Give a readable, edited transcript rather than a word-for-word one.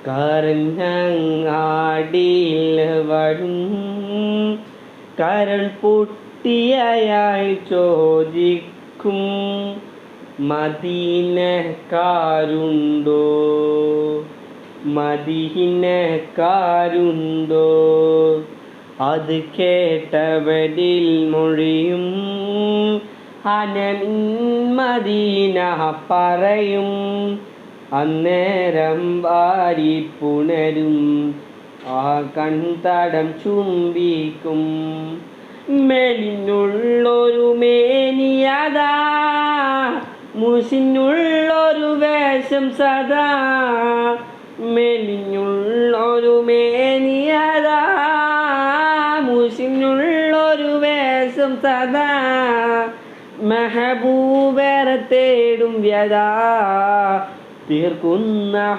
കരഞ്ഞങ്ങാടിയിൽ വരും കരൾ പൊട്ടിയയാൾ ചോദിക്കും, മദീനക്കാരുണ്ടോ, മദീനക്കാരുണ്ടോ? അത് കേട്ടവരിൽ മൊഴിയും, അനമിൻ മദീന പറയും. അന്നേരം വാരി പുണരും, ആ കൺതടം ചുംബിക്കും. മെലിഞ്ഞുള്ളൊരു മേനിയതാ, മുസിനുള്ളൊരു വേഷം സദാ. മെലിഞ്ഞുള്ളൊരു മേനിയതാ, മുസിനുള്ളൊരു വേഷം സദാ. മെഹബൂബേറെ തേടും വ്യഥാ തീർക്കുന്ന